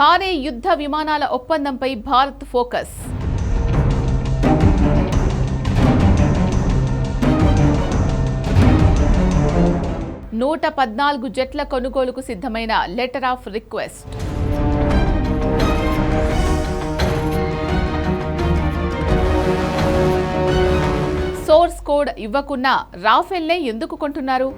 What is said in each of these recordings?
భారీ యుద్ధ విమానాల ఒప్పందంపై భారత్ ఫోకస్. నూట 14 జెట్ల కొనుగోలుకు సిద్ధమైన letter of request. Source code ఇవ్వకున్నా రాఫెల్నే ఎందుకు కొంటున్నారు?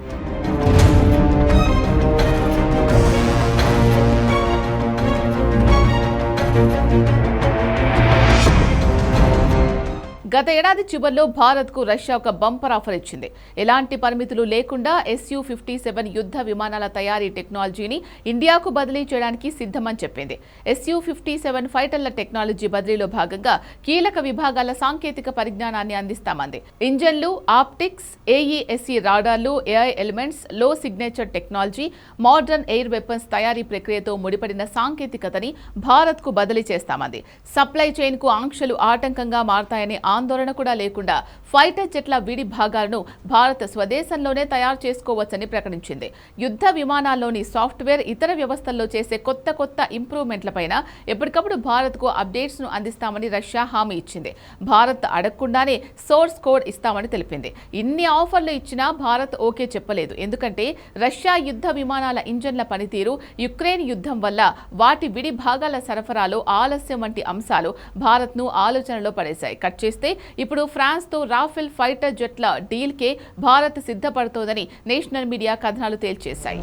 గత ఏడాది చివర్లో భారత్కు రష్యా ఒక బంపర్ ఆఫర్ ఇచ్చింది. ఎలాంటి పరిమితులు లేకుండా Su-57 యుద్ధ విమానాల తయారీ టెక్నాలజీని ఇండియాకు బదిలీ చేయడానికి సిద్ధమని చెప్పింది. Su-57 ఫైటర్ల టెక్నాలజీ బదిలీలో భాగంగా కీలక విభాగాల సాంకేతిక పరిజ్ఞానాన్ని అందిస్తామంది. ఇంజన్లు, ఆప్టిక్స్, AESE రాడార్లు, AI ఎలిమెంట్స్, లో signature technology, modern air weapons తయారీ ప్రక్రియతో ముడిపడిన సాంకేతికతని భారత్కు బదిలీ చేస్తామంది. సప్లై చైన్కు ఆంక్షలు ఆటంకంగా మారతాయని ఆందోళన కూడా లేకుండా ఫైటర్ జెట్ల విడి భాగాలను భారత్ స్వదేశంలోనే తయారు చేసుకోవచ్చని ప్రకటించింది. యుద్ధ విమానాల్లోని సాఫ్ట్వేర్, ఇతర వ్యవస్థల్లో చేసే కొత్త ఇంప్రూవ్మెంట్లపైన ఎప్పటికప్పుడు భారత్కు అప్డేట్స్ ను అందిస్తామని రష్యా హామీ ఇచ్చింది. భారత్ అడగకుండానే సోర్స్ కోడ్ ఇస్తామని తెలిపింది. ఇన్ని ఆఫర్లు ఇచ్చినా భారత్ ఓకే చెప్పలేదు. ఎందుకంటే రష్యా యుద్ధ విమానాల ఇంజన్ల పనితీరు, యుక్రెయిన్ యుద్ధం వల్ల వాటి విడి భాగాల సరఫరాలో ఆలస్యం వంటి అంశాలు భారత్ను ఆలోచనలో పడేశాయి. కట్ చేస్తే ఇప్పుడు ఫ్రాన్స్తో రాఫెల్ ఫైటర్ జెట్ల డీల్కే భారత్ సిద్ధపడుతోందని నేషనల్ మీడియా కథనాలు తేల్చేశాయి.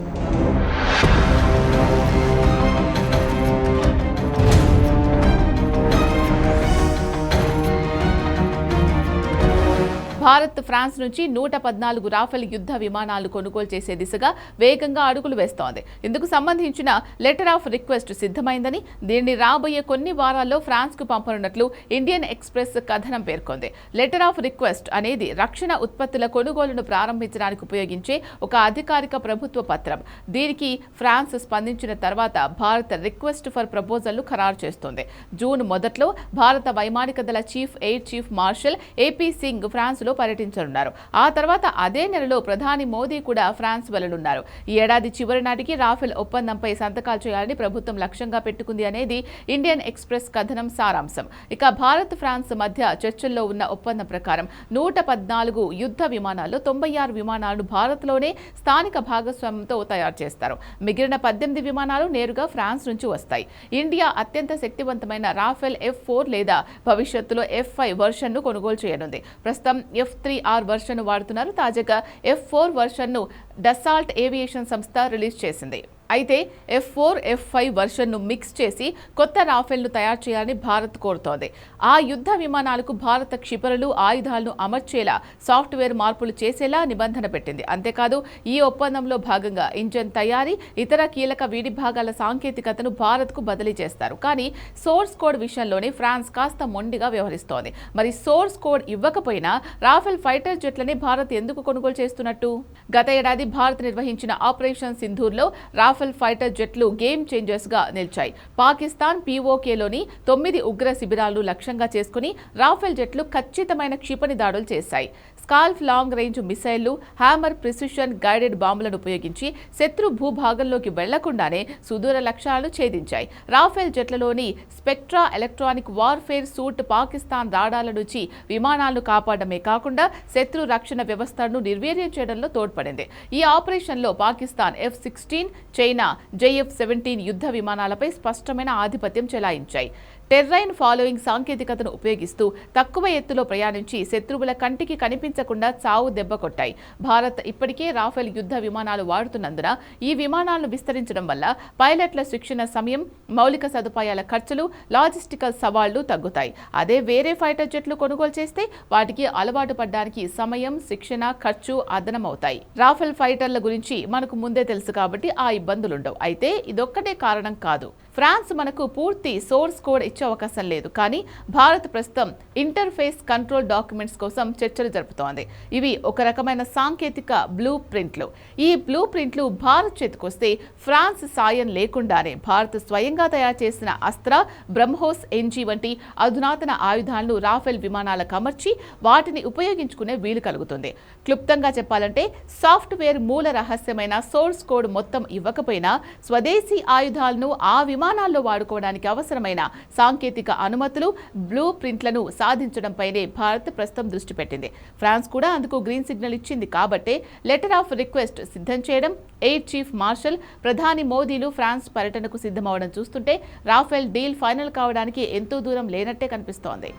భారత్ ఫ్రాన్స్ నుంచి 114 రాఫెల్ యుద్ధ విమానాలు కొనుగోలు చేసే దిశగా వేగంగా అడుగులు వేస్తోంది. ఇందుకు సంబంధించిన లెటర్ ఆఫ్ రిక్వెస్ట్ సిద్ధమైందని, దీన్ని రాబోయే కొన్ని వారాల్లో ఫ్రాన్స్కు పంపనున్నట్లు ఇండియన్ ఎక్స్ప్రెస్ కథనం పేర్కొంది. లెటర్ ఆఫ్ రిక్వెస్ట్ అనేది రక్షణ ఉత్పత్తుల కొనుగోలును ప్రారంభించడానికి ఉపయోగించే ఒక అధికారిక ప్రభుత్వ పత్రం. దీనికి ఫ్రాన్స్ స్పందించిన తర్వాత భారత్ రిక్వెస్ట్ ఫర్ ప్రపోజల్ను ఖరారు చేస్తోంది. జూన్ మొదట్లో భారత వైమానిక దళ chief air chief marshal AP Singh ఫ్రాన్స్లో పర్యటించనున్నారు. ఆ తర్వాత అదే నెలలో ప్రధాని మోదీ కూడా ఫ్రాన్స్ వెళ్లనున్నారు. ఈ ఏడాది చివరి నాటికి రాఫెల్ ఒప్పందంపై సంతకాలు చేయాలని ప్రభుత్వం లక్ష్యంగా పెట్టుకుంది అనేది ఇండియన్ ఎక్స్ప్రెస్ కథనం సారాంశం. ఇక భారత్ ఫ్రాన్స్ మధ్య చర్చల్లో ఉన్న ఒప్పందం ప్రకారం 114 యుద్ధ విమానాల్లో 96 విమానాలను భారత్లోనే స్థానిక భాగస్వామ్యంతో తయారు చేస్తారు. మిగిలిన 18 విమానాలు నేరుగా ఫ్రాన్స్ నుంచి వస్తాయి. ఇండియా అత్యంత శక్తివంతమైన రాఫెల్ F4 లేదా భవిష్యత్తులో F5 వర్షన్ను కొనుగోలు చేయనుంది. ప్రస్తుతం F3R వర్షన్ను వాడుతున్నారు. తాజాగా F4 వర్షన్ను డసాల్ట్ ఏవియేషన్ సంస్థ రిలీజ్ చేసింది. అయితే F4, F5 వర్షన్ను మిక్స్ చేసి కొత్త రాఫెల్ను తయారు చేయాలని భారత్ కోరుతోంది. ఆ యుద్ధ విమానాలకు భారత క్షిపణులు, ఆయుధాలను అమర్చేలా సాఫ్ట్వేర్ మార్పులు చేసేలా నిబంధన పెట్టింది. అంతేకాదు ఈ ఒప్పందంలో భాగంగా ఇంజన్ తయారీ, ఇతర కీలక విడి భాగాల సాంకేతికతను భారత్కు బదిలీ చేస్తారు. కానీ సోర్స్ కోడ్ విషయంలోనే ఫ్రాన్స్ కాస్త మొండిగా వ్యవహరిస్తోంది. మరి సోర్స్ కోడ్ ఇవ్వకపోయినా రాఫెల్ ఫైటర్ జెట్లని భారత్ ఎందుకు కొనుగోలు చేస్తున్నట్టు? గత ఏడాది భారత్ నిర్వహించిన ఆపరేషన్ సింధూర్లో రాఫెల్ ఫైటర్ జెట్లు గేమ్ చేంజర్స్ గా నిలిచాయి. పాకిస్తాన్ POKలోని 9 ఉగ్ర శిబిరాలను లక్ష్యంగా చేసుకుని రాఫెల్ జెట్లు ఖచ్చితమైన క్షిపణి దాడులు చేశాయి. స్కాల్ఫ్ లాంగ్ రేంజ్ మిసైళ్లు, హ్యామర్ ప్రిసిషన్ గైడెడ్ బాంబులను ఉపయోగించి శత్రు భూభాగంలోకి వెళ్లకుండానే సుదూర లక్ష్యాలను ఛేదించాయి. రాఫెల్ జెట్లలోని Spectra electronic warfare suite Pakistan రాడార్ల నుంచి విమానాలను కాపాడమే కాకుండా శత్రు రక్షణ వ్యవస్థను నిర్వీర్యం చేయడంలో తోడ్పడింది. ఈ ఆపరేషన్లో పాకిస్తాన్ F-16, చైనా JF-17 యుద్ధ విమానాలపై స్పష్టమైన ఆధిపత్యం చెలాయించాయి. టెర్రైన్ ఫాలోయింగ్ సాంకేతికతను ఉపయోగిస్తూ తక్కువ ఎత్తులో ప్రయాణించి శత్రువుల కంటికి కనిపించకుండా చావు దెబ్బ కొట్టాయి. భారత్ ఇప్పటికే రాఫెల్ యుద్ధ విమానాలు వాడుతున్నందున ఈ విమానాలను విస్తరించడం వల్ల పైలట్ల శిక్షణ సమయం, మౌలిక సదుపాయాల ఖర్చులు, లాజిస్టికల్ సవాళ్లు తగ్గుతాయి. అదే వేరే ఫైటర్ జెట్లు కొనుగోలు చేస్తే వాటికి అలవాటు పడడానికి సమయం, శిక్షణ, ఖర్చు అదనమవుతాయి. రాఫెల్ ఫైటర్ల గురించి మనకు ముందే తెలుసు కాబట్టి ఆ ఇబ్బందులుండవు. అయితే ఇదొక్కటే కారణం కాదు. ఫ్రాన్స్ మనకు పూర్తి సోర్స్ కోడ్ వచ్చే అవకాశం లేదు. కానీ భారత్ ప్రస్తుతం ఇంటర్ఫేస్ కంట్రోల్ డాక్యుమెంట్స్ కోసం చర్చలు జరుపుతోంది. ఇవి ఒక రకమైన సాంకేతిక బ్లూ ప్రింట్లు. ఈ బ్లూ ప్రింట్లు భారత్ చేతికొస్తే ఫ్రాన్స్ సాయం లేకుండానే భారత్ స్వయంగా తయారు చేసిన అస్త్ర, బ్రహ్మోస్ ఎన్జీ వంటి అధునాతన ఆయుధాలను రాఫెల్ విమానాలకు అమర్చి వాటిని ఉపయోగించుకునే వీలు కలుగుతుంది. క్లుప్తంగా చెప్పాలంటే సాఫ్ట్వేర్ మూల రహస్యమైన సోర్స్ కోడ్ మొత్తం ఇవ్వకపోయినా స్వదేశీ ఆయుధాలను ఆ విమానాల్లో వాడుకోవడానికి అవసరమైన సాంకేతిక అనుమతులు, బ్లూ ప్రింట్లను సాధించడంపైనే భారత్ ప్రస్తుతం దృష్టి పెట్టింది. ఫ్రాన్స్ కూడా అందుకు గ్రీన్ సిగ్నల్ ఇచ్చింది. కాబట్టే లెటర్ ఆఫ్ రిక్వెస్ట్ సిద్ధం చేయడం, ఎయిర్ చీఫ్ మార్షల్, ప్రధాని మోదీలు ఫ్రాన్స్ పర్యటనకు సిద్ధమవడం చూస్తుంటే రాఫెల్ డీల్ ఫైనల్ కావడానికి ఎంతో దూరం లేనట్టే కనిపిస్తోంది.